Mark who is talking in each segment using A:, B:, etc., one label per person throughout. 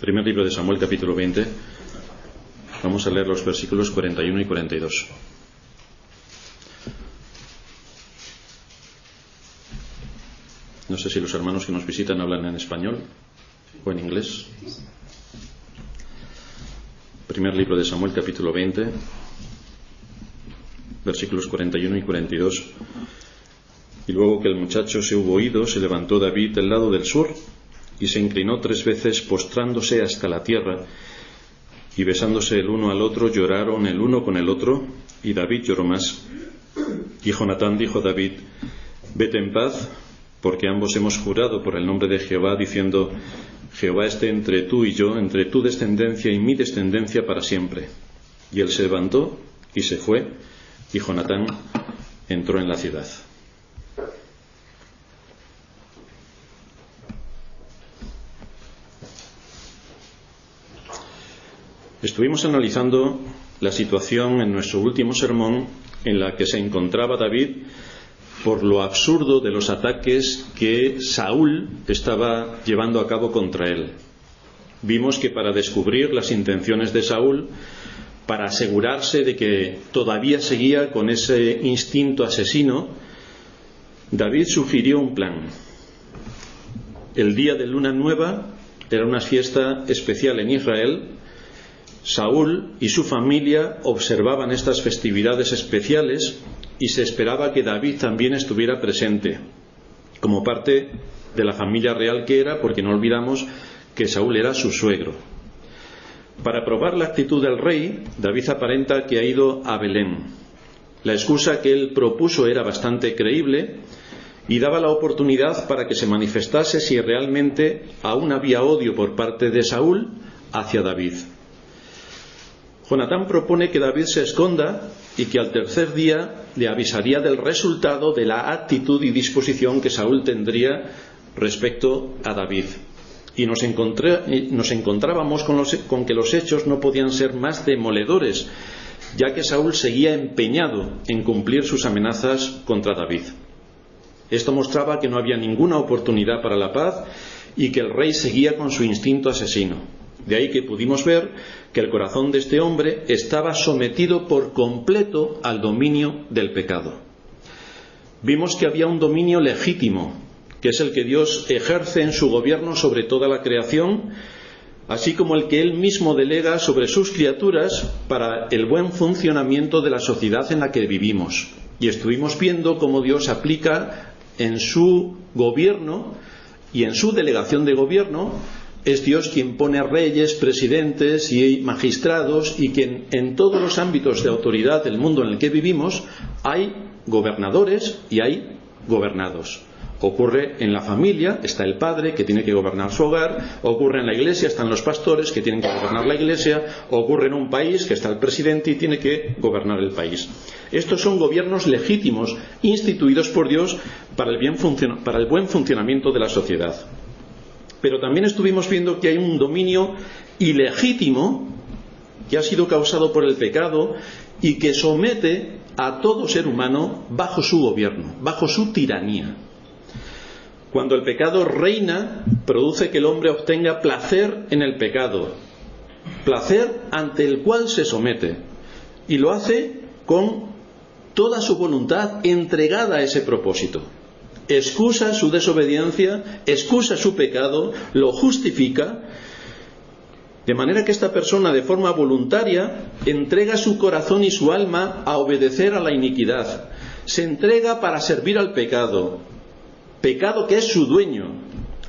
A: Primer libro de Samuel, capítulo 20. Vamos a leer los versículos 41 y 42. No sé si los hermanos que nos visitan hablan en español o en inglés. Primer libro de Samuel, capítulo 20, versículos 41 y 42. Y luego que el muchacho se hubo ido, se levantó David del lado del sur y se inclinó 3 veces, postrándose hasta la tierra, y besándose el uno al otro, lloraron el uno con el otro, y David lloró más. Y Jonatán dijo a David: vete en paz, porque ambos hemos jurado por el nombre de Jehová, diciendo: Jehová esté entre tú y yo, entre tu descendencia y mi descendencia para siempre. Y él se levantó y se fue, y Jonatán entró en la ciudad. Estuvimos analizando la situación en nuestro último sermón en la que se encontraba David por lo absurdo de los ataques que Saúl estaba llevando a cabo contra él. Vimos que para descubrir las intenciones de Saúl, para asegurarse de que todavía seguía con ese instinto asesino, David sugirió un plan. El día de Luna Nueva era una fiesta especial en Israel. Saúl y su familia observaban estas festividades especiales y se esperaba que David también estuviera presente, como parte de la familia real que era, porque no olvidamos que Saúl era su suegro. Para probar la actitud del rey, David aparenta que ha ido a Belén. La excusa que él propuso era bastante creíble y daba la oportunidad para que se manifestase si realmente aún había odio por parte de Saúl hacia David. Jonatán propone que David se esconda y que al tercer día le avisaría del resultado de la actitud y disposición que Saúl tendría respecto a David. Y nos encontrábamos con que los hechos no podían ser más demoledores, ya que Saúl seguía empeñado en cumplir sus amenazas contra David. Esto mostraba que no había ninguna oportunidad para la paz y que el rey seguía con su instinto asesino. De ahí que pudimos ver que el corazón de este hombre estaba sometido por completo al dominio del pecado. Vimos que había un dominio legítimo, que es el que Dios ejerce en su gobierno sobre toda la creación, así como el que Él mismo delega sobre sus criaturas para el buen funcionamiento de la sociedad en la que vivimos. Y estuvimos viendo cómo Dios aplica en su gobierno y en su delegación de gobierno. Es Dios quien pone reyes, presidentes y magistrados, y que en todos los ámbitos de autoridad del mundo en el que vivimos hay gobernadores y hay gobernados. Ocurre en la familia, está el padre que tiene que gobernar su hogar; ocurre en la iglesia, están los pastores que tienen que gobernar la iglesia; ocurre en un país que está el presidente y tiene que gobernar el país. Estos son gobiernos legítimos, instituidos por Dios para el buen funcionamiento de la sociedad. Pero también estuvimos viendo que hay un dominio ilegítimo que ha sido causado por el pecado y que somete a todo ser humano bajo su gobierno, bajo su tiranía. Cuando el pecado reina, produce que el hombre obtenga placer en el pecado, placer ante el cual se somete, y lo hace con toda su voluntad entregada a ese propósito. Excusa su desobediencia, excusa su pecado, lo justifica, de manera que esta persona de forma voluntaria entrega su corazón y su alma a obedecer a la iniquidad. Se entrega para servir al pecado, pecado que es su dueño,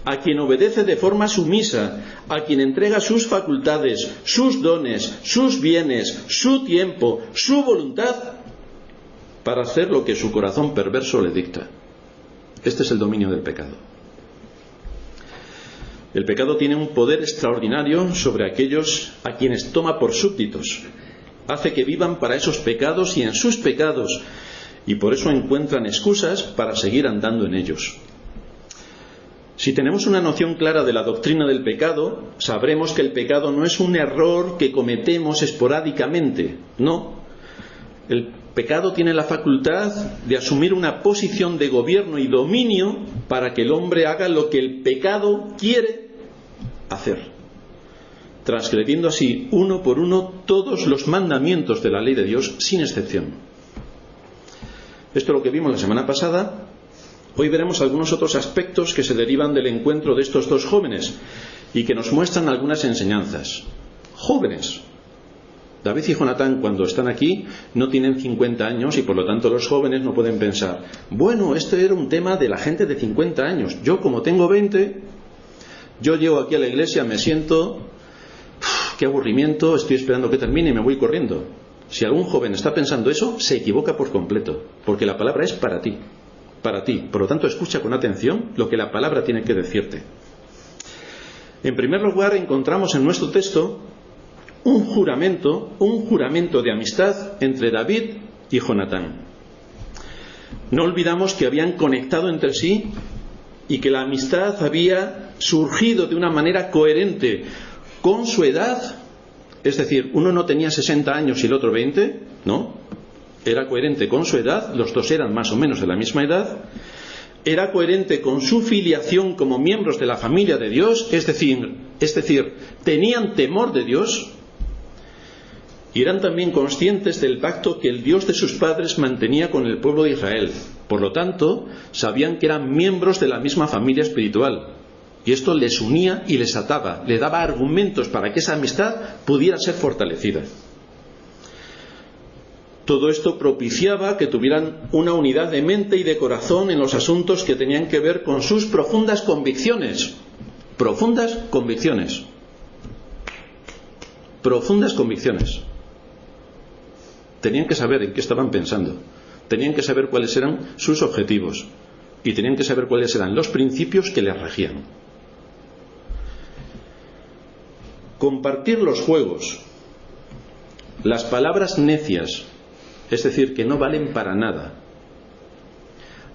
A: a quien obedece de forma sumisa, a quien entrega sus facultades, sus dones, sus bienes, su tiempo, su voluntad, para hacer lo que su corazón perverso le dicta. Este es el dominio del pecado. El pecado tiene un poder extraordinario sobre aquellos a quienes toma por súbditos. Hace que vivan para esos pecados y en sus pecados, y por eso encuentran excusas para seguir andando en ellos. Si tenemos una noción clara de la doctrina del pecado, sabremos que el pecado no es un error que cometemos esporádicamente. No. El pecado tiene la facultad de asumir una posición de gobierno y dominio para que el hombre haga lo que el pecado quiere hacer. transgrediendo así uno por uno todos los mandamientos de la ley de Dios, sin excepción. Esto es lo que vimos la semana pasada. Hoy veremos algunos otros aspectos que se derivan del encuentro de estos dos jóvenes y que nos muestran algunas enseñanzas. Jóvenes. David y Jonatán, cuando están aquí, no tienen 50 años y por lo tanto los jóvenes no pueden pensar, bueno, este era un tema de la gente de 50 años. Yo, como tengo 20, yo llego aquí a la iglesia, me siento, qué aburrimiento, estoy esperando que termine y me voy corriendo. Si algún joven está pensando eso, se equivoca por completo, porque la palabra es para ti. Para ti. Por lo tanto, escucha con atención lo que la palabra tiene que decirte. En primer lugar, encontramos en nuestro texto un juramento de amistad entre David y Jonatán. No olvidamos que habían conectado entre sí y que la amistad había surgido de una manera coherente con su edad, es decir, uno no tenía 60 años y el otro 20, no, era coherente con su edad, los dos eran más o menos de la misma edad, era coherente con su filiación como miembros de la familia de Dios, es decir, tenían temor de Dios y eran también conscientes del pacto que el Dios de sus padres mantenía con el pueblo de Israel. Por lo tanto, sabían que eran miembros de la misma familia espiritual y esto les unía y les ataba, le daba argumentos para que esa amistad pudiera ser fortalecida. Todo esto propiciaba que tuvieran una unidad de mente y de corazón en los asuntos que tenían que ver con sus profundas convicciones. Profundas convicciones. Profundas convicciones. Tenían que saber en qué estaban pensando. Tenían que saber cuáles eran sus objetivos. Y tenían que saber cuáles eran los principios que les regían. Compartir los juegos. Las palabras necias, es decir, que no valen para nada.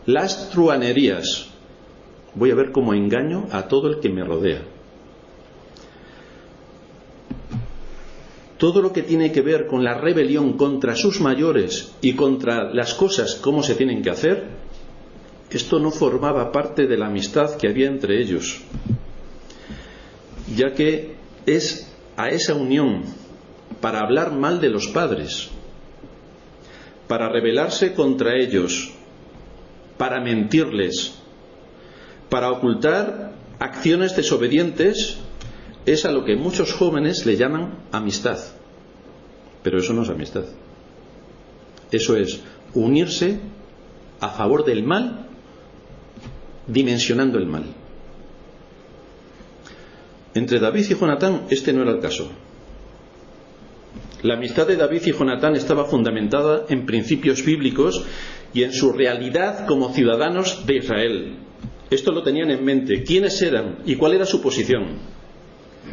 A: Las truhanerías. Voy a ver cómo engaño a todo el que me rodea. Todo lo que tiene que ver con la rebelión contra sus mayores y contra las cosas como se tienen que hacer, esto no formaba parte de la amistad que había entre ellos, ya que es a esa unión para hablar mal de los padres, para rebelarse contra ellos, para mentirles, para ocultar acciones desobedientes, es a lo que muchos jóvenes le llaman amistad. Pero eso no es amistad. Eso es unirse a favor del mal, dimensionando el mal. Entre David y Jonatán este no era el caso. La amistad de David y Jonatán estaba fundamentada en principios bíblicos y en su realidad como ciudadanos de Israel. Esto lo tenían en mente. ¿Quiénes eran y cuál era su posición?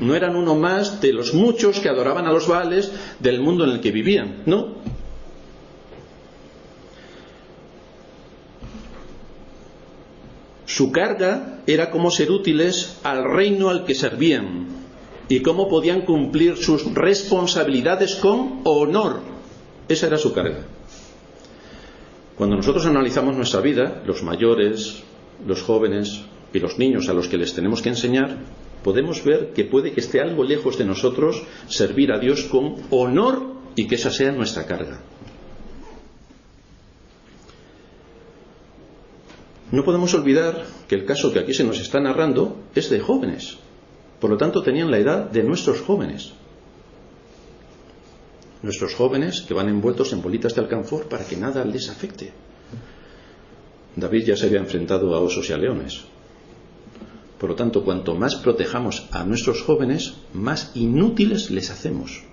A: No eran uno más de los muchos que adoraban a los Baales del mundo en el que vivían, no. Su carga era cómo ser útiles al reino al que servían y cómo podían cumplir sus responsabilidades con honor. Esa era su carga. Cuando nosotros analizamos nuestra vida, los mayores, los jóvenes y los niños a los que les tenemos que enseñar, podemos ver que puede que esté algo lejos de nosotros servir a Dios con honor y que esa sea nuestra carga. No podemos olvidar que el caso que aquí se nos está narrando es de jóvenes. Por lo tanto, tenían la edad de nuestros jóvenes. Nuestros jóvenes que van envueltos en bolitas de alcanfor para que nada les afecte. David ya se había enfrentado a osos y a leones. Por lo tanto, cuanto más protejamos a nuestros jóvenes, más inútiles les hacemos.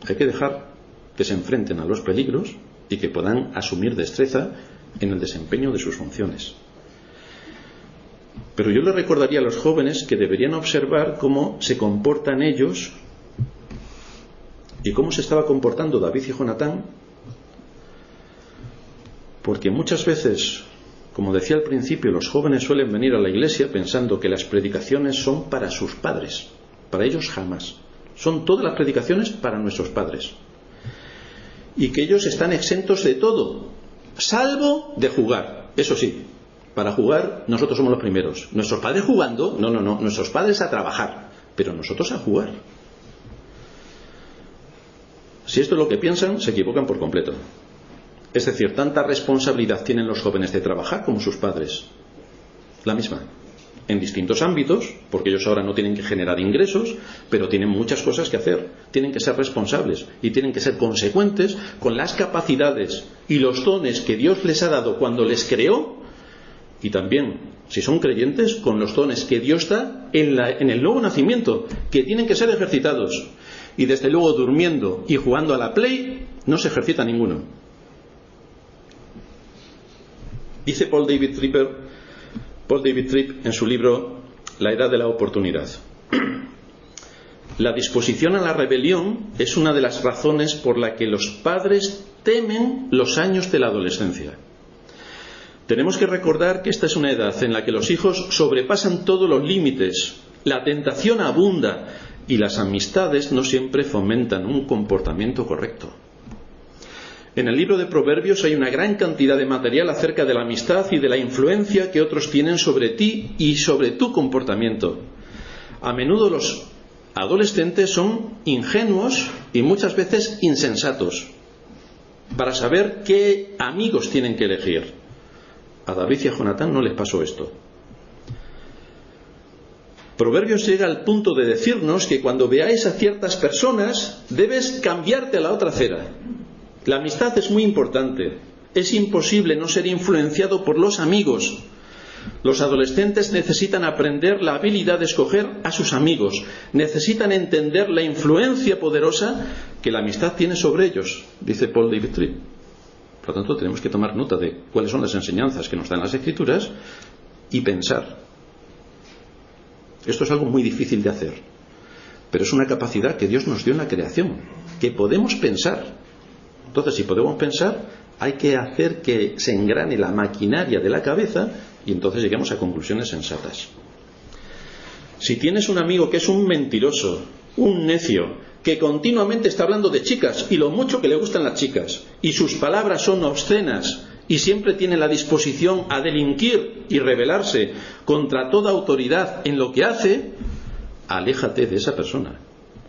A: Hay que dejar que se enfrenten a los peligros y que puedan asumir destreza en el desempeño de sus funciones. Pero yo les recordaría a los jóvenes que deberían observar cómo se comportan ellos y cómo se estaba comportando David y Jonatán, porque muchas veces, como decía al principio, los jóvenes suelen venir a la iglesia pensando que las predicaciones son para sus padres. Para ellos jamás. Son todas las predicaciones para nuestros padres. Y que ellos están exentos de todo, salvo de jugar. Eso sí, para jugar nosotros somos los primeros. Nuestros padres jugando, no, nuestros padres a trabajar, pero nosotros a jugar. Si esto es lo que piensan, se equivocan por completo. Es decir, tanta responsabilidad tienen los jóvenes de trabajar como sus padres. La misma. En distintos ámbitos, porque ellos ahora no tienen que generar ingresos, pero tienen muchas cosas que hacer. Tienen que ser responsables y tienen que ser consecuentes con las capacidades y los dones que Dios les ha dado cuando les creó, y también, si son creyentes, con los dones que Dios da en el nuevo nacimiento, que tienen que ser ejercitados. Y desde luego, durmiendo y jugando a la Play, no se ejercita ninguno. Dice Paul David Tripp en su libro La edad de la oportunidad: la disposición a la rebelión es una de las razones por la que los padres temen los años de la adolescencia. Tenemos que recordar que esta es una edad en la que los hijos sobrepasan todos los límites, la tentación abunda y las amistades no siempre fomentan un comportamiento correcto. En el libro de Proverbios hay una gran cantidad de material acerca de la amistad y de la influencia que otros tienen sobre ti y sobre tu comportamiento. A menudo los adolescentes son ingenuos y muchas veces insensatos para saber qué amigos tienen que elegir. A David y a Jonatán no les pasó esto. Proverbios llega al punto de decirnos que cuando veáis a ciertas personas debes cambiarte a la otra acera. La amistad es muy importante. Es imposible no ser influenciado por los amigos. Los adolescentes necesitan aprender la habilidad de escoger a sus amigos. Necesitan entender la influencia poderosa que la amistad tiene sobre ellos, dice Paul David Tripp. Por lo tanto, tenemos que tomar nota de cuáles son las enseñanzas que nos dan las Escrituras y pensar. Esto es algo muy difícil de hacer, pero es una capacidad que Dios nos dio en la creación, que podemos pensar. Entonces, si podemos pensar, hay que hacer que se engrane la maquinaria de la cabeza y entonces lleguemos a conclusiones sensatas. Si tienes un amigo que es un mentiroso, un necio, que continuamente está hablando de chicas y lo mucho que le gustan las chicas, y sus palabras son obscenas y siempre tiene la disposición a delinquir y rebelarse contra toda autoridad en lo que hace, aléjate de esa persona.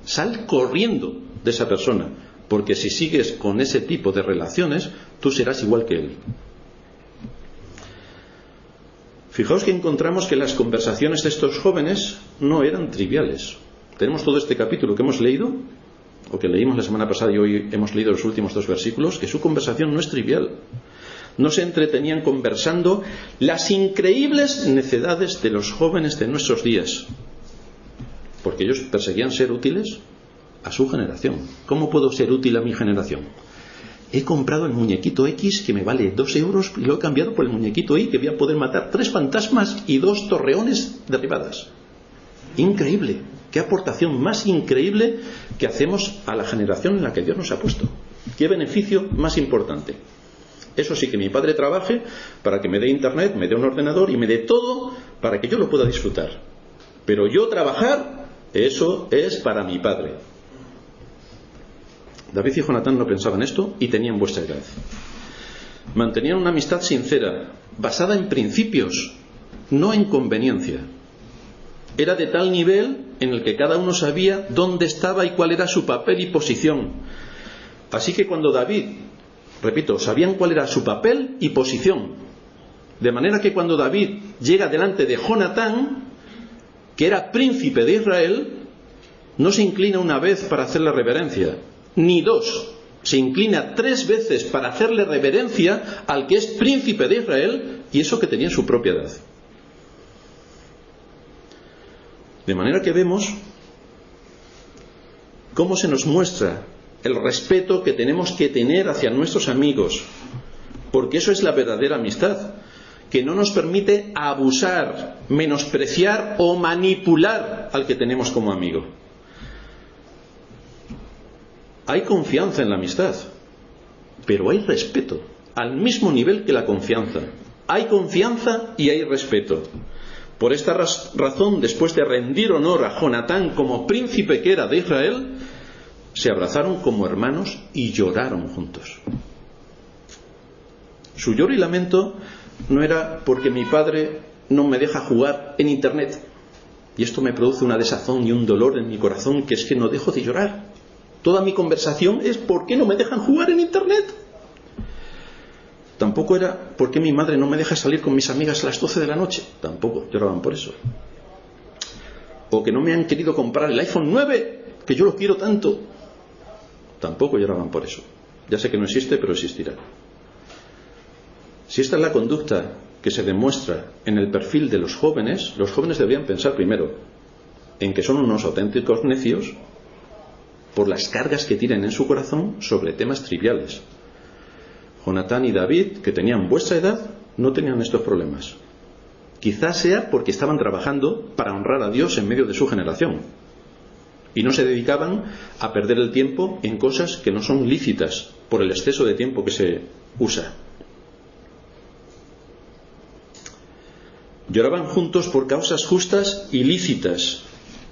A: Sal corriendo de esa persona. Porque si sigues con ese tipo de relaciones, tú serás igual que él. Fijaos que encontramos que las conversaciones de estos jóvenes no eran triviales. Tenemos todo este capítulo que hemos leído, o que leímos la semana pasada y hoy hemos leído los últimos 2 versículos, que su conversación no es trivial. No se entretenían conversando las increíbles necedades de los jóvenes de nuestros días, porque ellos perseguían ser útiles a su generación. ¿Cómo puedo ser útil a mi generación? He comprado el muñequito X que me vale 2 euros y lo he cambiado por el muñequito Y que voy a poder matar 3 fantasmas y 2 torreones derribadas. Increíble. ¿Qué aportación más increíble que hacemos a la generación en la que Dios nos ha puesto? ¿Qué beneficio más importante? Eso sí, que mi padre trabaje para que me dé internet, me dé un ordenador y me dé todo para que yo lo pueda disfrutar. Pero yo trabajar, eso es para mi padre. David y Jonatán no pensaban esto y tenían vuestra edad. Mantenían una amistad sincera, basada en principios, no en conveniencia. Era de tal nivel en el que cada uno sabía dónde estaba y cuál era su papel y posición. Así que cuando David, repito, sabían cuál era su papel y posición. De manera que cuando David llega delante de Jonatán, que era príncipe de Israel, no se inclina una vez para hacerle reverencia, ni 2, se inclina 3 veces para hacerle reverencia al que es príncipe de Israel, y eso que tenía su propia edad. De manera que vemos cómo se nos muestra el respeto que tenemos que tener hacia nuestros amigos, porque eso es la verdadera amistad, que no nos permite abusar, menospreciar o manipular al que tenemos como amigo. Hay confianza en la amistad, pero hay respeto, al mismo nivel que la confianza. Hay confianza y hay respeto. Por esta razón, después de rendir honor a Jonatán como príncipe que era de Israel, se abrazaron como hermanos y lloraron juntos. Su lloro y lamento no era porque mi padre no me deja jugar en internet y esto me produce una desazón y un dolor en mi corazón, que es que no dejo de llorar. Toda mi conversación es ¿por qué no me dejan jugar en internet? Tampoco era ¿por qué mi madre no me deja salir con mis amigas a las 12 de la noche? Tampoco lloraban por eso. O que no me han querido comprar el iPhone 9, que yo lo quiero tanto. Tampoco lloraban por eso. Ya sé que no existe, pero existirá. Si esta es la conducta que se demuestra en el perfil de los jóvenes deberían pensar primero en que son unos auténticos necios por las cargas que tienen en su corazón sobre temas triviales. Jonatán y David, que tenían vuestra edad, no tenían estos problemas. Quizás sea porque estaban trabajando para honrar a Dios en medio de su generación y no se dedicaban a perder el tiempo en cosas que no son lícitas por el exceso de tiempo que se usa. Lloraban juntos por causas justas y lícitas,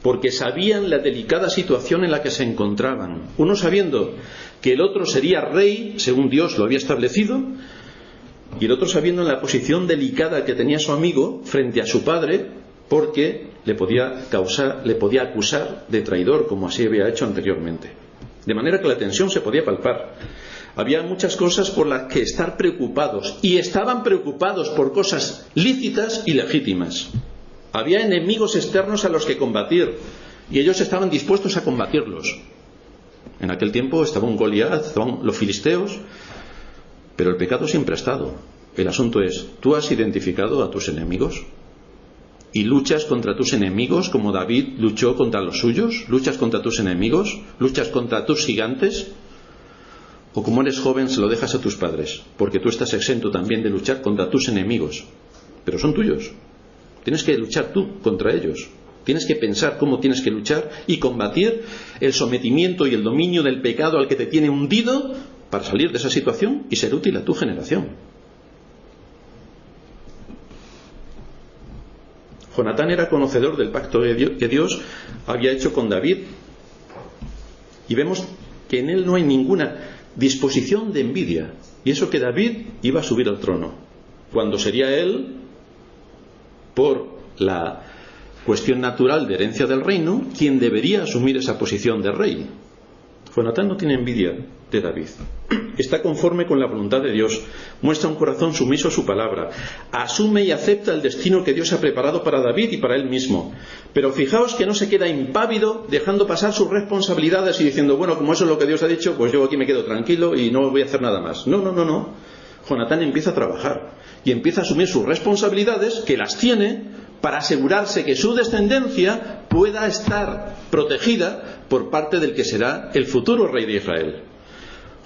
A: porque sabían la delicada situación en la que se encontraban, uno sabiendo que el otro sería rey según Dios lo había establecido, y el otro sabiendo la posición delicada que tenía su amigo frente a su padre, porque le podía acusar de traidor, como así había hecho anteriormente. De manera que la tensión se podía palpar. Había muchas cosas por las que estar preocupados, y estaban preocupados por cosas lícitas y legítimas. Había enemigos externos a los que combatir, y ellos estaban dispuestos a combatirlos. En aquel tiempo estaba un Goliat, estaban los filisteos, pero el pecado siempre ha estado. El asunto es, ¿tú has identificado a tus enemigos? ¿Y luchas contra tus enemigos como David luchó contra los suyos? ¿Luchas contra tus enemigos? ¿Luchas contra tus gigantes? ¿O como eres joven se lo dejas a tus padres? Porque tú estás exento también de luchar contra tus enemigos, pero son tuyos. Tienes que luchar tú contra ellos. Tienes que pensar cómo tienes que luchar y combatir el sometimiento y el dominio del pecado al que te tiene hundido para salir de esa situación y ser útil a tu generación. Jonatán era conocedor del pacto que Dios había hecho con David, y vemos que en él no hay ninguna disposición de envidia, y eso que David iba a subir al trono, cuando sería él, por la cuestión natural de herencia del reino, quien debería asumir esa posición de rey. Jonatán no tiene envidia de David. Está conforme con la voluntad de Dios, muestra un corazón sumiso a su palabra, asume y acepta el destino que Dios ha preparado para David y para él mismo. Pero fijaos que no se queda impávido dejando pasar sus responsabilidades y diciendo, bueno, como eso es lo que Dios ha dicho, pues yo aquí me quedo tranquilo y no voy a hacer nada más. No. Jonatán empieza a trabajar y empieza a asumir sus responsabilidades, que las tiene, para asegurarse que su descendencia pueda estar protegida por parte del que será el futuro rey de Israel.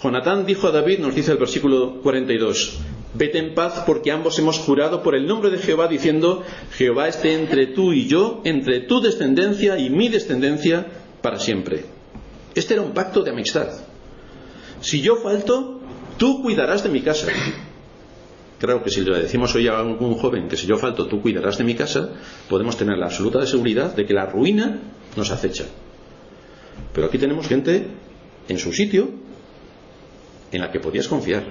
A: Jonatán dijo a David, nos dice el versículo 42, vete en paz porque ambos hemos jurado por el nombre de Jehová diciendo, Jehová esté entre tú y yo, entre tu descendencia y mi descendencia para siempre. Este era un pacto de amistad. Si yo falto, tú cuidarás de mi casa. Claro que si le decimos hoy a algún joven que si yo falto tú cuidarás de mi casa, podemos tener la absoluta seguridad de que la ruina nos acecha. Pero aquí tenemos gente en su sitio en la que podías confiar,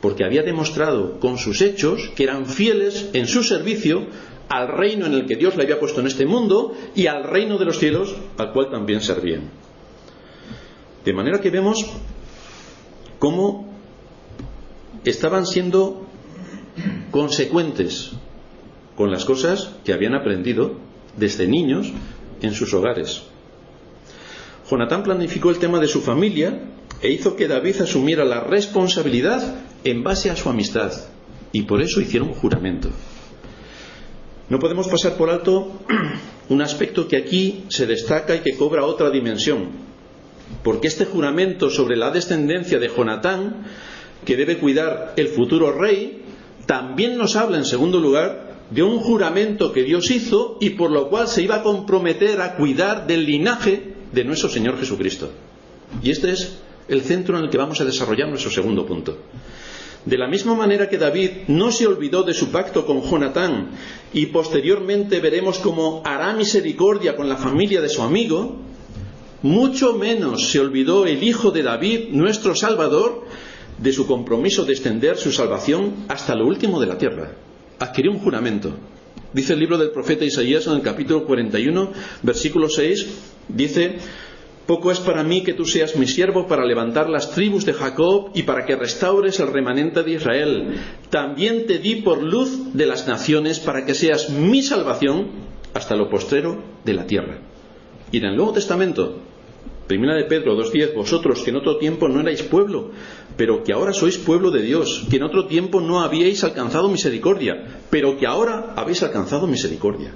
A: porque había demostrado con sus hechos que eran fieles en su servicio al reino en el que Dios le había puesto en este mundo y al reino de los cielos al cual también servían. De manera que vemos cómo estaban siendo consecuentes con las cosas que habían aprendido desde niños en sus hogares. Jonatán planificó el tema de su familia e hizo que David asumiera la responsabilidad en base a su amistad, y por eso hicieron un juramento. No podemos pasar por alto un aspecto que aquí se destaca y que cobra otra dimensión, porque este juramento sobre la descendencia de Jonatán, que debe cuidar el futuro rey, también nos habla en segundo lugar de un juramento que Dios hizo y por lo cual se iba a comprometer a cuidar del linaje de nuestro Señor Jesucristo. Y este es el centro en el que vamos a desarrollar nuestro segundo punto. De la misma manera que David no se olvidó de su pacto con Jonatán y posteriormente veremos cómo hará misericordia con la familia de su amigo, mucho menos se olvidó el hijo de David, nuestro Salvador, de su compromiso de extender su salvación hasta lo último de la tierra. Adquirió un juramento. Dice el libro del profeta Isaías en el capítulo 41, versículo 6, dice: Poco es para mí que tú seas mi siervo para levantar las tribus de Jacob y para que restaures el remanente de Israel. También te di por luz de las naciones para que seas mi salvación hasta lo postrero de la tierra. Y en el Nuevo Testamento, 1 de Pedro 2:10, vosotros que en otro tiempo no erais pueblo, pero que ahora sois pueblo de Dios, que en otro tiempo no habíais alcanzado misericordia, pero que ahora habéis alcanzado misericordia.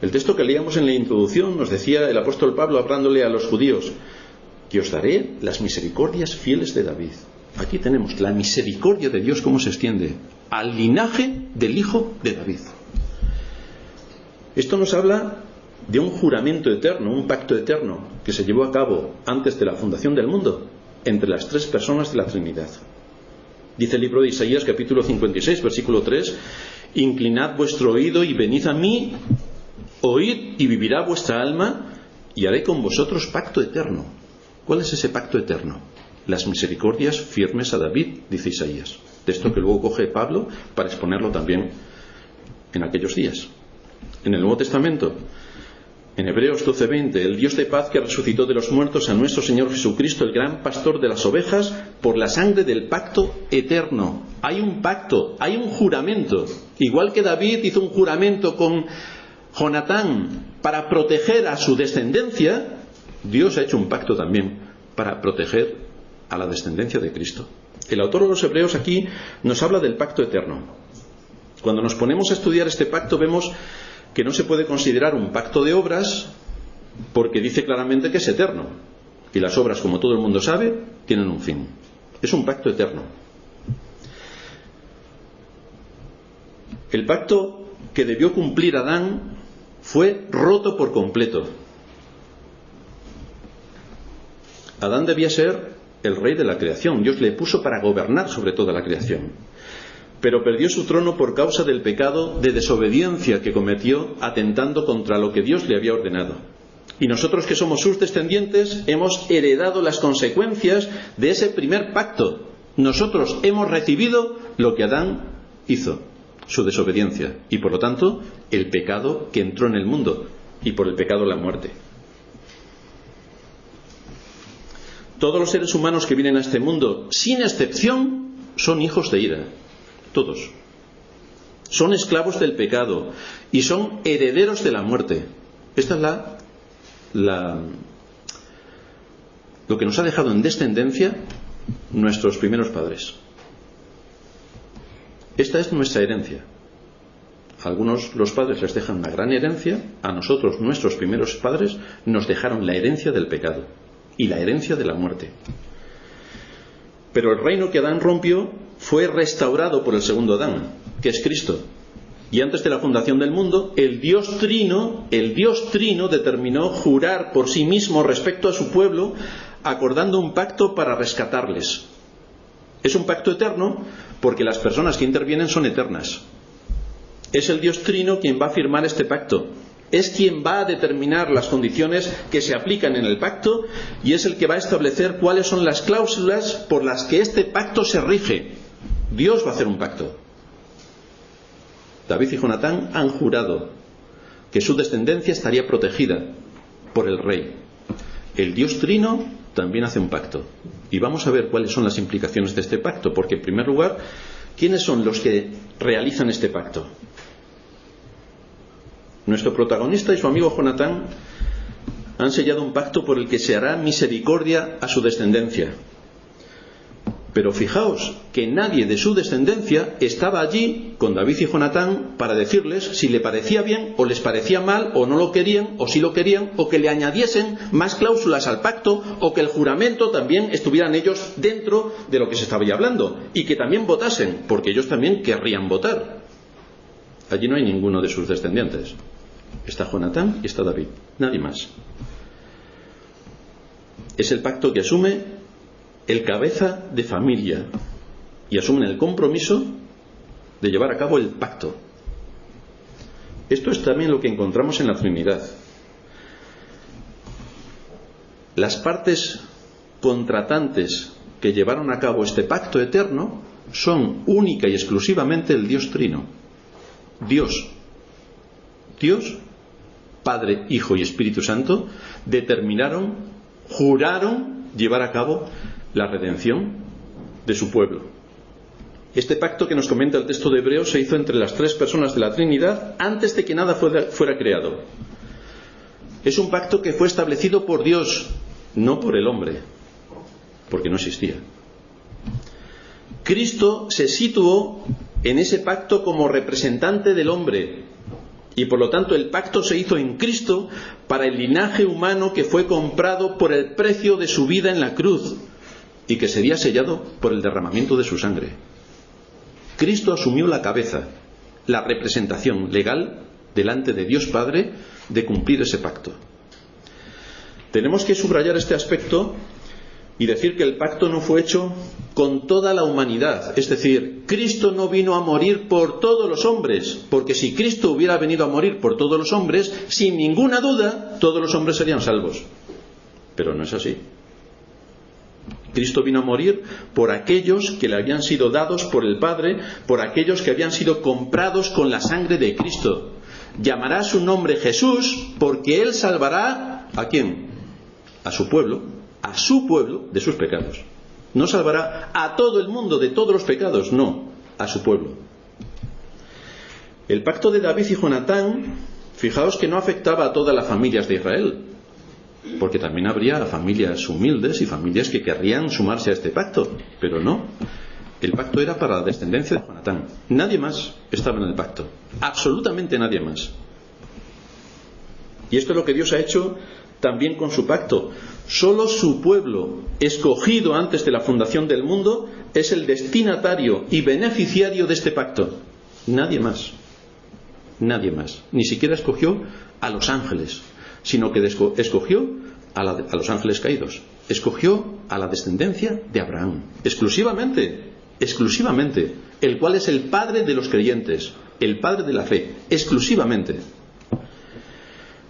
A: El texto que leíamos en la introducción nos decía el apóstol Pablo hablándole a los judíos, que os daré las misericordias fieles de David. Aquí tenemos la misericordia de Dios cómo se extiende al linaje del hijo de David. Esto nos habla de un juramento eterno, un pacto eterno que se llevó a cabo antes de la fundación del mundo entre las tres personas de la Trinidad. Dice el libro de Isaías capítulo 56 versículo 3, inclinad vuestro oído y venid a mí, oíd y vivirá vuestra alma y haré con vosotros pacto eterno. ¿Cuál es ese pacto eterno? Las misericordias firmes a David, dice Isaías. Texto que luego coge Pablo para exponerlo también en aquellos días. En el Nuevo Testamento, en Hebreos 12:20, el Dios de paz que resucitó de los muertos a nuestro Señor Jesucristo, el gran pastor de las ovejas, por la sangre del pacto eterno. Hay un pacto, hay un juramento. Igual que David hizo un juramento con Jonatán para proteger a su descendencia, Dios ha hecho un pacto también para proteger a la descendencia de Cristo. El autor de los Hebreos aquí nos habla del pacto eterno. Cuando nos ponemos a estudiar este pacto vemos que no se puede considerar un pacto de obras porque dice claramente que es eterno. Y las obras, como todo el mundo sabe, tienen un fin. Es un pacto eterno. El pacto que debió cumplir Adán fue roto por completo. Adán debía ser el rey de la creación. Dios le puso para gobernar sobre toda la creación. Pero perdió su trono por causa del pecado de desobediencia que cometió, atentando contra lo que Dios le había ordenado. Y nosotros que somos sus descendientes hemos heredado las consecuencias de ese primer pacto. Nosotros hemos recibido lo que Adán hizo, su desobediencia, y por lo tanto el pecado que entró en el mundo, y por el pecado la muerte. Todos los seres humanos que vienen a este mundo, sin excepción, son hijos de ira. Todos. Son esclavos del pecado y son herederos de la muerte. Esta es lo que nos ha dejado en descendencia nuestros primeros padres. Esta es nuestra herencia. A algunos los padres les dejan una gran herencia, a nosotros, nuestros primeros padres, nos dejaron la herencia del pecado y la herencia de la muerte. Pero el reino que Adán rompió fue restaurado por el segundo Adán, que es Cristo. Y antes de la fundación del mundo, el Dios Trino determinó jurar por sí mismo respecto a su pueblo, acordando un pacto para rescatarles. Es un pacto eterno porque las personas que intervienen son eternas. Es el Dios Trino quien va a firmar este pacto. Es quien va a determinar las condiciones que se aplican en el pacto y es el que va a establecer cuáles son las cláusulas por las que este pacto se rige. Dios va a hacer un pacto. David y Jonatán han jurado que su descendencia estaría protegida por el rey. El Dios Trino también hace un pacto. Y vamos a ver cuáles son las implicaciones de este pacto, porque en primer lugar, ¿quiénes son los que realizan este pacto? Nuestro protagonista y su amigo Jonatán han sellado un pacto por el que se hará misericordia a su descendencia. Pero fijaos que nadie de su descendencia estaba allí con David y Jonatán para decirles si le parecía bien o les parecía mal o no lo querían o si lo querían o que le añadiesen más cláusulas al pacto o que el juramento también estuvieran ellos dentro de lo que se estaba ya hablando y que también votasen, porque ellos también querrían votar. Allí no hay ninguno de sus descendientes. Está Jonatán y está David, nadie más. Es el pacto que asume el cabeza de familia y asumen el compromiso de llevar a cabo el pacto. Esto es también lo que encontramos en la Trinidad. Las partes contratantes que llevaron a cabo este pacto eterno son única y exclusivamente el Dios Trino. Dios, Padre, Hijo y Espíritu Santo, determinaron juraron llevar a cabo la redención de su pueblo. Este pacto que nos comenta el texto de Hebreos se hizo entre las tres personas de la Trinidad antes de que nada fuera creado. Es un pacto que fue establecido por Dios, no por el hombre, porque no existía. Cristo se situó en ese pacto como representante del hombre, y por lo tanto el pacto se hizo en Cristo para el linaje humano que fue comprado por el precio de su vida en la cruz y que sería sellado por el derramamiento de su sangre. Cristo asumió la cabeza, la representación legal delante de Dios Padre de cumplir ese pacto. Tenemos que subrayar este aspecto y decir que el pacto no fue hecho con toda la humanidad. Es decir, Cristo no vino a morir por todos los hombres, porque si Cristo hubiera venido a morir por todos los hombres, sin ninguna duda, todos los hombres serían salvos. Pero no es así. Cristo vino a morir por aquellos que le habían sido dados por el Padre, por aquellos que habían sido comprados con la sangre de Cristo. Llamará su nombre Jesús, porque Él salvará ¿a quién? A su pueblo de sus pecados. No salvará a todo el mundo de todos los pecados, no, a su pueblo. El pacto de David y Jonatán, fijaos que no afectaba a todas las familias de Israel, porque también habría familias humildes y familias que querrían sumarse a este pacto, pero no. El pacto era para la descendencia de Jonatán. Nadie más estaba en el pacto, absolutamente nadie más. Y esto es lo que Dios ha hecho también con su pacto. Solo su pueblo, escogido antes de la fundación del mundo, es el destinatario y beneficiario de este pacto. Nadie más. Nadie más. Ni siquiera escogió a los ángeles, sino que escogió a los ángeles caídos. Escogió a la descendencia de Abraham. Exclusivamente, el cual es el padre de los creyentes, el padre de la fe, exclusivamente.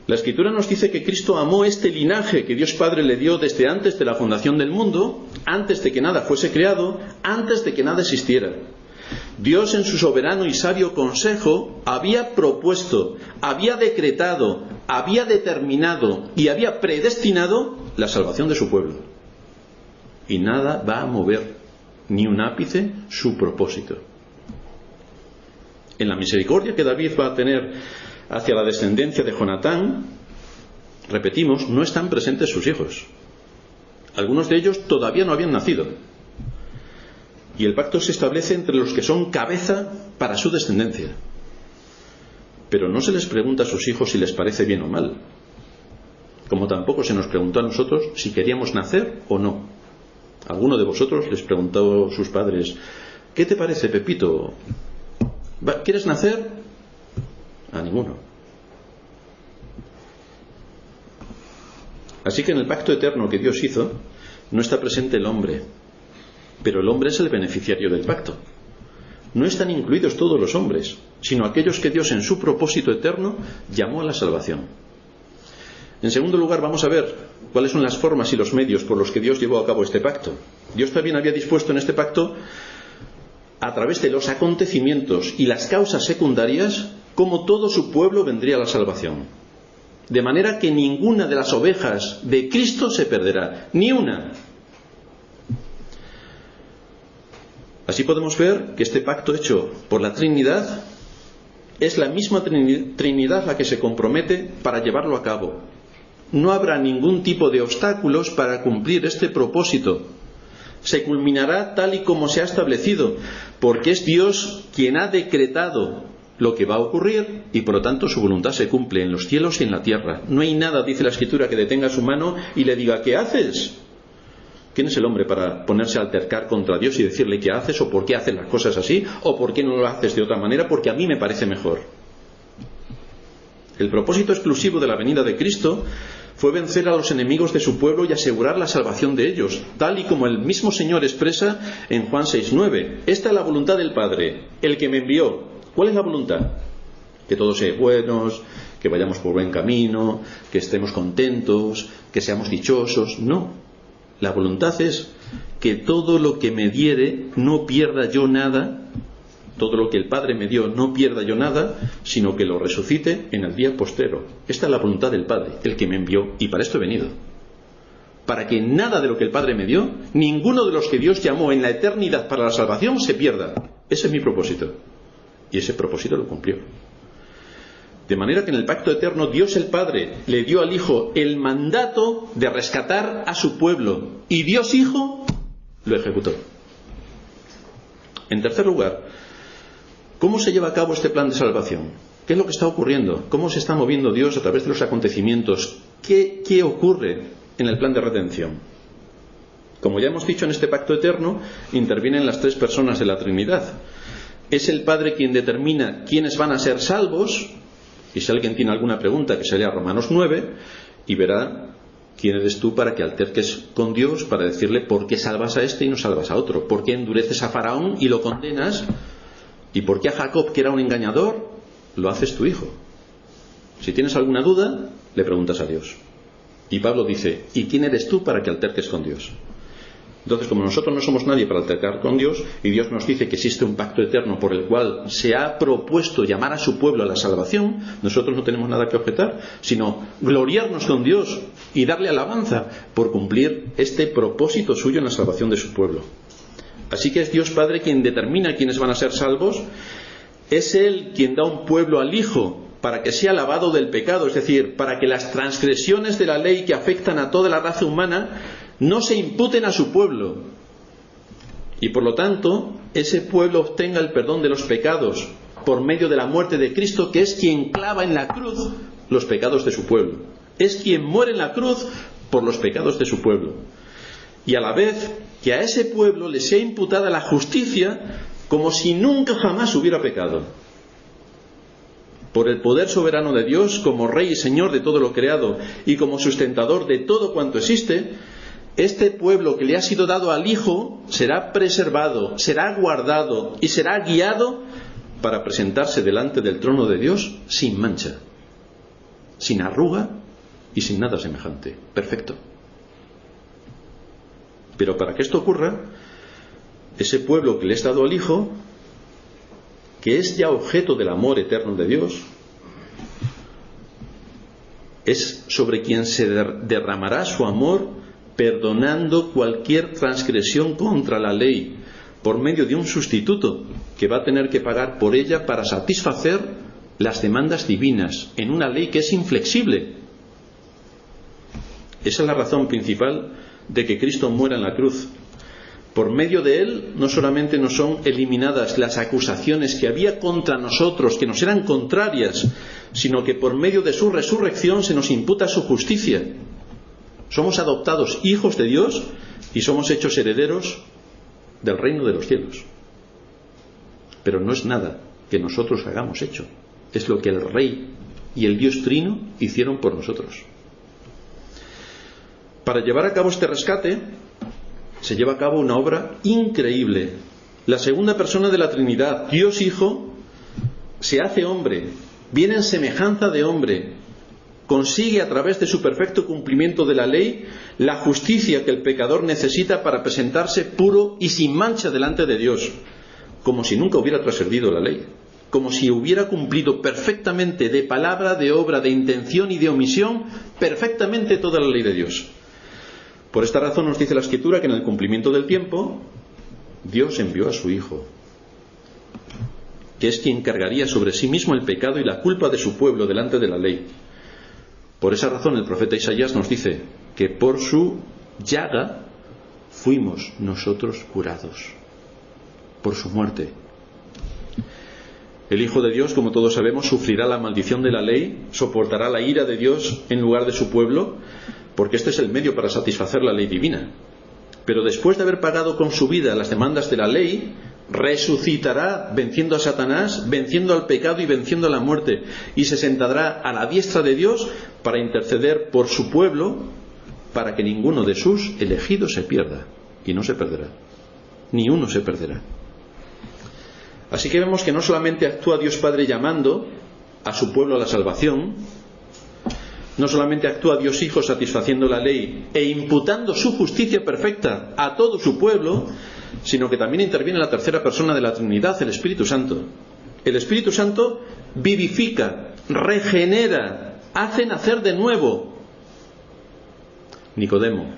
A: La Escritura nos dice que Cristo amó este linaje que Dios Padre le dio desde antes de la fundación del mundo, antes de que nada fuese creado, antes de que nada existiera. Dios, en su soberano y sabio consejo, había propuesto, había decretado, había determinado y había predestinado la salvación de su pueblo. Y nada va a mover, ni un ápice, su propósito. En la misericordia que David va a tener hacia la descendencia de Jonatán, repetimos, no están presentes sus hijos. Algunos de ellos todavía no habían nacido. Y el pacto se establece entre los que son cabeza para su descendencia. Pero no se les pregunta a sus hijos si les parece bien o mal. Como tampoco se nos preguntó a nosotros si queríamos nacer o no. ¿Alguno de vosotros les preguntó a sus padres: ¿qué te parece, Pepito? ¿Quieres nacer? A ninguno. Así que en el pacto eterno que Dios hizo no está presente el hombre, pero el hombre es el beneficiario del pacto. No están incluidos todos los hombres, sino aquellos que Dios en su propósito eterno llamó a la salvación. En segundo lugar, vamos a ver cuáles son las formas y los medios por los que Dios llevó a cabo este pacto. Dios también había dispuesto en este pacto, a través de los acontecimientos y las causas secundarias, cómo todo su pueblo vendría a la salvación. De manera que ninguna de las ovejas de Cristo se perderá, ni una. Así podemos ver que este pacto hecho por la Trinidad es la misma Trinidad la que se compromete para llevarlo a cabo. No habrá ningún tipo de obstáculos para cumplir este propósito. Se culminará tal y como se ha establecido, porque es Dios quien ha decretado lo que va a ocurrir y por lo tanto su voluntad se cumple en los cielos y en la tierra. No hay nada, dice la Escritura, que detenga su mano y le diga: ¿qué haces? ¿Quién es el hombre para ponerse a altercar contra Dios y decirle qué haces o por qué haces las cosas así o por qué no lo haces de otra manera? Porque a mí me parece mejor. El propósito exclusivo de la venida de Cristo fue vencer a los enemigos de su pueblo y asegurar la salvación de ellos, tal y como el mismo Señor expresa en Juan 6:9. Esta es la voluntad del Padre, el que me envió. ¿Cuál es la voluntad? Que todos sean buenos, que vayamos por buen camino, que estemos contentos, que seamos dichosos. No, la voluntad es que todo lo que me diere no pierda yo nada, todo lo que el Padre me dio no pierda yo nada, sino que lo resucite en el día postrero. Esta es la voluntad del Padre, el que me envió, y para esto he venido. para que nada de lo que el Padre me dio, ninguno de los que Dios llamó en la eternidad para la salvación, se pierda. Ese es mi propósito. Y ese propósito lo cumplió. De manera que en el pacto eterno Dios el Padre le dio al Hijo el mandato de rescatar a su pueblo, y Dios Hijo lo ejecutó. En tercer lugar, ¿cómo se lleva a cabo este plan de salvación? ¿Qué es lo que está ocurriendo? ¿Cómo se está moviendo Dios a través de los acontecimientos? ¿Qué ocurre en el plan de redención? Como ya hemos dicho, en este pacto eterno intervienen las tres personas de la Trinidad. Es el Padre quien determina quiénes van a ser salvos, y si alguien tiene alguna pregunta, que se lea Romanos 9 y verá quién eres tú para que alterques con Dios, para decirle por qué salvas a este y no salvas a otro, por qué endureces a Faraón y lo condenas, y por qué a Jacob, que era un engañador, lo haces tu hijo. Si tienes alguna duda, le preguntas a Dios. Y Pablo dice, ¿y quién eres tú para que alterques con Dios? Entonces, como nosotros no somos nadie para altercar con Dios, y Dios nos dice que existe un pacto eterno por el cual se ha propuesto llamar a su pueblo a la salvación, nosotros no tenemos nada que objetar, sino gloriarnos con Dios y darle alabanza por cumplir este propósito suyo en la salvación de su pueblo. Así que es Dios Padre quien determina quiénes van a ser salvos, es Él quien da un pueblo al Hijo para que sea lavado del pecado, es decir, para que las transgresiones de la ley que afectan a toda la raza humana no se imputen a su pueblo, y por lo tanto ese pueblo obtenga el perdón de los pecados por medio de la muerte de Cristo, que es quien clava en la cruz los pecados de su pueblo, es quien muere en la cruz por los pecados de su pueblo, y a la vez que a ese pueblo le sea imputada la justicia como si nunca jamás hubiera pecado. Por el poder soberano de Dios, como Rey y Señor de todo lo creado y como sustentador de todo cuanto existe, este pueblo que le ha sido dado al Hijo será preservado, será guardado y será guiado para presentarse delante del trono de Dios sin mancha, sin arruga y sin nada semejante. Perfecto. Pero para que esto ocurra, ese pueblo que le es dado al Hijo, que es ya objeto del amor eterno de Dios, es sobre quien se derramará su amor, perdonando cualquier transgresión contra la ley por medio de un sustituto que va a tener que pagar por ella para satisfacer las demandas divinas en una ley que es inflexible. Esa es la razón principal de que Cristo muera en la cruz. Por medio de Él no solamente nos son eliminadas las acusaciones que había contra nosotros, que nos eran contrarias, sino que por medio de su resurrección se nos imputa su justicia. Somos adoptados hijos de Dios y somos hechos herederos del reino de los cielos. Pero no es nada que nosotros hagamos hecho, es lo que el Rey y el Dios Trino hicieron por nosotros. Para llevar a cabo este rescate se lleva a cabo una obra increíble. La segunda persona de la Trinidad, Dios Hijo, se hace hombre, viene en semejanza de hombre, consigue a través de su perfecto cumplimiento de la ley la justicia que el pecador necesita para presentarse puro y sin mancha delante de Dios, como si nunca hubiera trasgredido la ley, como si hubiera cumplido perfectamente de palabra, de obra, de intención y de omisión, perfectamente toda la ley de Dios. Por esta razón nos dice la Escritura que en el cumplimiento del tiempo Dios envió a su Hijo, que es quien cargaría sobre sí mismo el pecado y la culpa de su pueblo delante de la ley. Por esa razón el profeta Isaías nos dice que por su llaga fuimos nosotros curados, por su muerte. El Hijo de Dios, como todos sabemos, sufrirá la maldición de la ley, soportará la ira de Dios en lugar de su pueblo, porque este es el medio para satisfacer la ley divina. Pero después de haber pagado con su vida las demandas de la ley, resucitará venciendo a Satanás, venciendo al pecado y venciendo a la muerte, y se sentará a la diestra de Dios para interceder por su pueblo, para que ninguno de sus elegidos se pierda. Y no se perderá, ni uno se perderá. Así que vemos que no solamente actúa Dios Padre llamando a su pueblo a la salvación, no solamente actúa Dios Hijo satisfaciendo la ley e imputando su justicia perfecta a todo su pueblo, sino que también interviene la tercera persona de la Trinidad, el Espíritu Santo. El Espíritu Santo vivifica, regenera, hace nacer de nuevo. Nicodemo,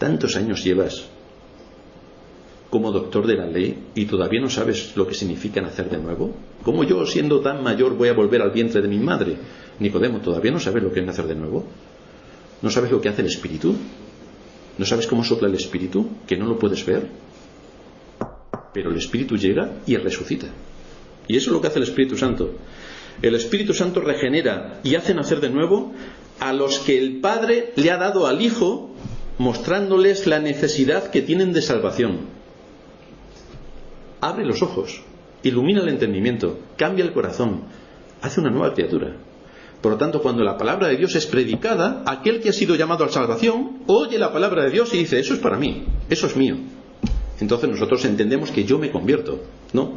A: ¿Tantos años llevas como doctor de la ley y todavía no sabes lo que significa nacer de nuevo? ¿Cómo yo, siendo tan mayor, voy a volver al vientre de mi madre? Nicodemo, ¿todavía no sabes lo que es nacer de nuevo? ¿No sabes lo que hace el Espíritu? ¿No sabes cómo sopla el Espíritu? ¿Que no lo puedes ver? Pero el Espíritu llega y resucita. Y eso es lo que hace el Espíritu Santo. El Espíritu Santo regenera y hace nacer de nuevo a los que el Padre le ha dado al Hijo, mostrándoles la necesidad que tienen de salvación. Abre los ojos, ilumina el entendimiento, cambia el corazón, hace una nueva criatura. Por lo tanto, cuando la palabra de Dios es predicada, aquel que ha sido llamado a salvación oye la palabra de Dios y dice: eso es para mí, eso es mío. Entonces nosotros entendemos que yo me convierto. No,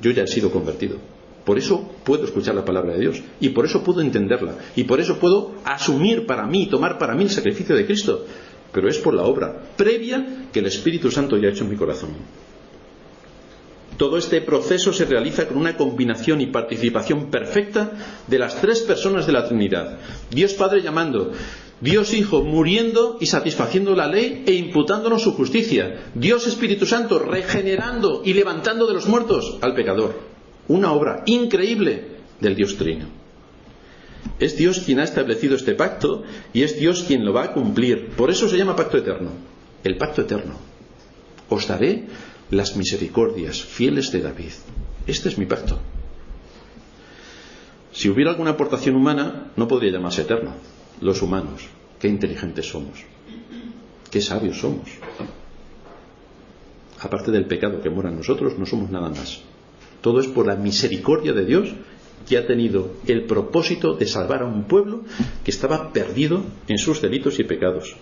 A: yo ya he sido convertido. Por eso puedo escuchar la palabra de Dios, y por eso puedo entenderla, y por eso puedo asumir para mí, tomar para mí el sacrificio de Cristo. Pero es por la obra previa que el Espíritu Santo ya ha hecho en mi corazón. Todo este proceso se realiza con una combinación y participación perfecta de las tres personas de la Trinidad. Dios Padre llamando, Dios Hijo muriendo y satisfaciendo la ley e imputándonos su justicia, Dios Espíritu Santo regenerando y levantando de los muertos al pecador. Una obra increíble del Dios Trino. Es Dios quien ha establecido este pacto y es Dios quien lo va a cumplir. Por eso se llama pacto eterno. El pacto eterno. Os daré las misericordias fieles de David. Este es mi pacto. Si hubiera alguna aportación humana, no podría llamarse eterno. Los humanos, qué inteligentes somos, qué sabios somos. Aparte del pecado que mora en nosotros, no somos nada más. Todo es por la misericordia de Dios, que ha tenido el propósito de salvar a un pueblo que estaba perdido en sus delitos y pecados.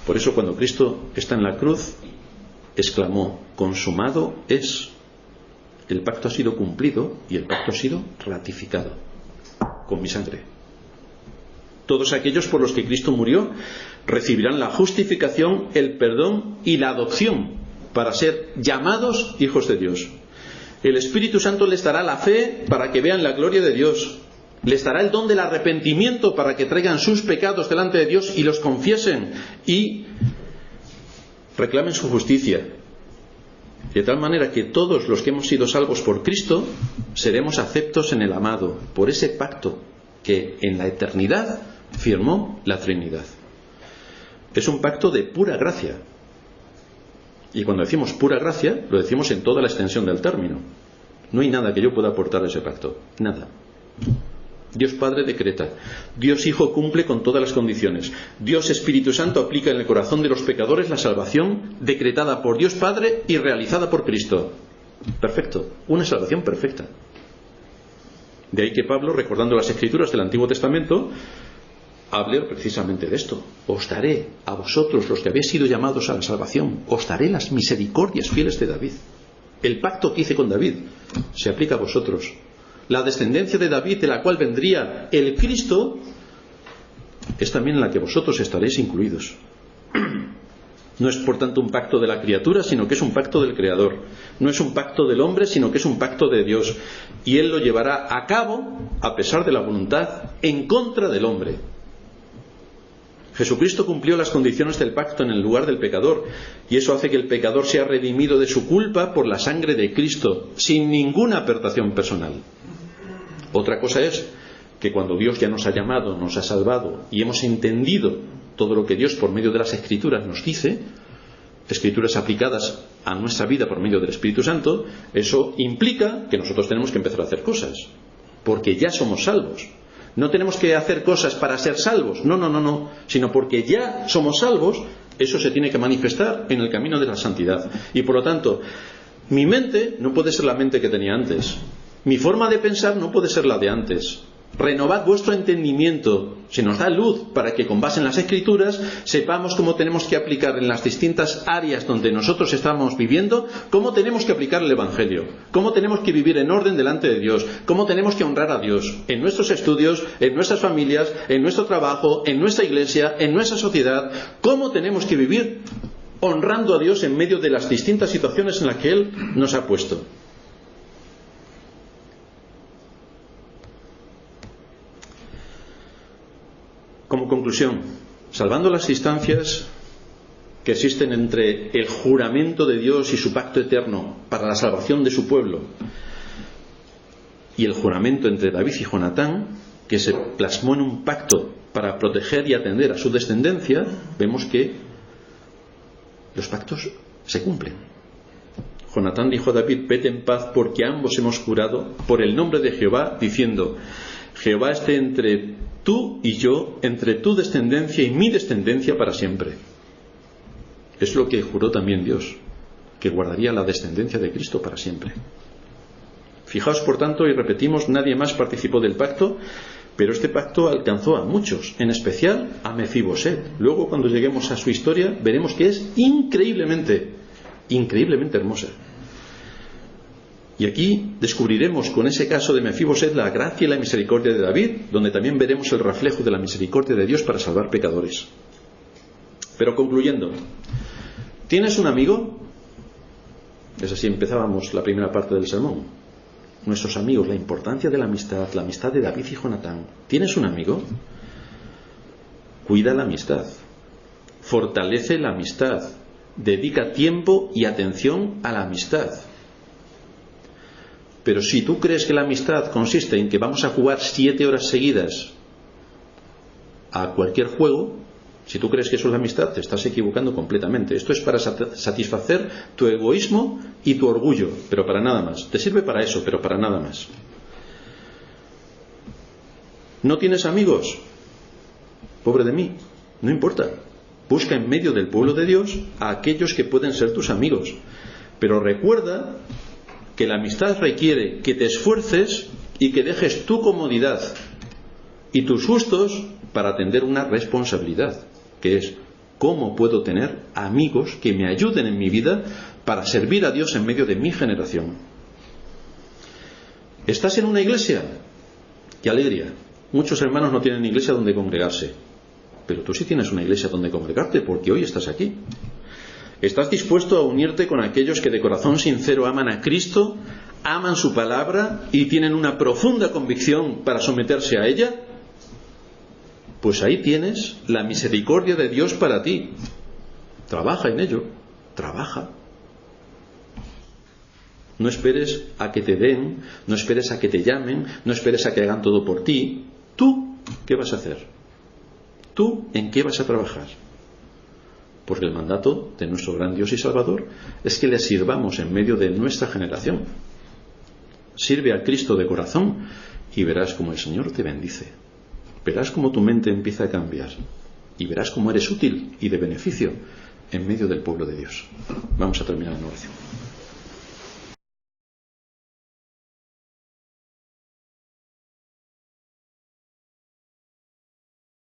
A: Por eso cuando Cristo está en la cruz, exclamó: consumado es. El pacto ha sido cumplido y el pacto ha sido ratificado con mi sangre. Todos aquellos por los que Cristo murió recibirán la justificación, el perdón y la adopción para ser llamados hijos de Dios. El Espíritu Santo les dará la fe para que vean la gloria de Dios. Les dará el don del arrepentimiento para que traigan sus pecados delante de Dios y los confiesen y reclamen su justicia. De tal manera que todos los que hemos sido salvos por Cristo seremos aceptos en el amado, por ese pacto que en la eternidad firmó la Trinidad. Es un pacto de pura gracia. Y cuando decimos pura gracia, lo decimos en toda la extensión del término. No hay nada que yo pueda aportar a ese pacto. Nada. Dios Padre decreta. Dios Hijo cumple con todas las condiciones. Dios Espíritu Santo aplica en el corazón de los pecadores la salvación decretada por Dios Padre y realizada por Cristo. Perfecto. Una salvación perfecta. De ahí que Pablo, recordando las Escrituras del Antiguo Testamento, hable precisamente de esto. Os daré a vosotros, los que habéis sido llamados a la salvación, os daré las misericordias fieles de David. El pacto que hice con David se aplica a vosotros. La descendencia de David, de la cual vendría el Cristo, es también en la que vosotros estaréis incluidos. No es por tanto un pacto de la criatura, sino que es un pacto del Creador. No es un pacto del hombre, sino que es un pacto de Dios. Y Él lo llevará a cabo, a pesar de la voluntad, en contra del hombre. Jesucristo cumplió las condiciones del pacto en el lugar del pecador, y eso hace que el pecador sea redimido de su culpa por la sangre de Cristo, sin ninguna aportación personal. Otra cosa es que cuando Dios ya nos ha llamado, nos ha salvado y hemos entendido todo lo que Dios por medio de las Escrituras nos dice, Escrituras aplicadas a nuestra vida por medio del Espíritu Santo, eso implica que nosotros tenemos que empezar a hacer cosas, porque ya somos salvos. No tenemos que hacer cosas para ser salvos, no, sino porque ya somos salvos, eso se tiene que manifestar en el camino de la santidad. Y por lo tanto, mi mente no puede ser la mente que tenía antes. Mi forma de pensar no puede ser la de antes. Renovad vuestro entendimiento. Se nos da luz para que con base en las Escrituras sepamos cómo tenemos que aplicar en las distintas áreas donde nosotros estamos viviendo, cómo tenemos que aplicar el Evangelio, cómo tenemos que vivir en orden delante de Dios, cómo tenemos que honrar a Dios en nuestros estudios, en nuestras familias, en nuestro trabajo, en nuestra iglesia, en nuestra sociedad, cómo tenemos que vivir honrando a Dios en medio de las distintas situaciones en las que Él nos ha puesto. Como conclusión, Salvando las distancias que existen entre el juramento de Dios y su pacto eterno para la salvación de su pueblo y el juramento entre David y Jonatán, que se plasmó en un pacto para proteger y atender a su descendencia, vemos que los pactos se cumplen. Jonatán dijo a David: vete en paz, porque ambos hemos jurado por el nombre de Jehová, diciendo: Jehová esté entre tú y yo, entre tu descendencia y mi descendencia para siempre. Es lo que juró también Dios, que guardaría la descendencia de Cristo para siempre. Fijaos, por tanto, y repetimos, nadie más participó del pacto, pero este pacto alcanzó a muchos, en especial a Mefiboset. Luego, cuando lleguemos a su historia, veremos que es increíblemente hermosa. Y aquí descubriremos con ese caso de Mefiboset la gracia y la misericordia de David, donde también veremos el reflejo de la misericordia de Dios para salvar pecadores. Pero concluyendo, ¿tienes un amigo? Es así empezábamos la primera parte del sermón. Nuestros amigos, la importancia de la amistad de David y Jonatán. ¿Tienes un amigo? Cuida la amistad, fortalece la amistad, dedica tiempo y atención a la amistad. Pero si tú crees que la amistad consiste en que vamos a jugar 7 horas seguidas a cualquier juego, si tú crees que eso es la amistad, te estás equivocando completamente. Esto es para satisfacer tu egoísmo y tu orgullo, pero para nada más. Te sirve para eso, pero para nada más. ¿No tienes amigos? Pobre de mí, no importa. Busca en medio del pueblo de Dios a aquellos que pueden ser tus amigos. Pero recuerda que la amistad requiere que te esfuerces y que dejes tu comodidad y tus gustos para atender una responsabilidad, que es: ¿cómo puedo tener amigos que me ayuden en mi vida para servir a Dios en medio de mi generación? ¿Estás en una iglesia? ¡Qué alegría! Muchos hermanos no tienen iglesia donde congregarse, pero tú sí tienes una iglesia donde congregarte, porque hoy estás aquí. ¿Estás dispuesto a unirte con aquellos que de corazón sincero aman a Cristo, aman su palabra y tienen una profunda convicción para someterse a ella? Pues ahí tienes la misericordia de Dios para ti. Trabaja en ello, trabaja. No esperes a que te den, no esperes a que te llamen, no esperes a que hagan todo por ti. ¿Tú qué vas a hacer? ¿Tú en qué vas a trabajar? Porque el mandato de nuestro gran Dios y Salvador es que le sirvamos en medio de nuestra generación. Sirve a Cristo de corazón y verás cómo el Señor te bendice. Verás cómo tu mente empieza a cambiar y verás cómo eres útil y de beneficio en medio del pueblo de Dios. Vamos a terminar en oración.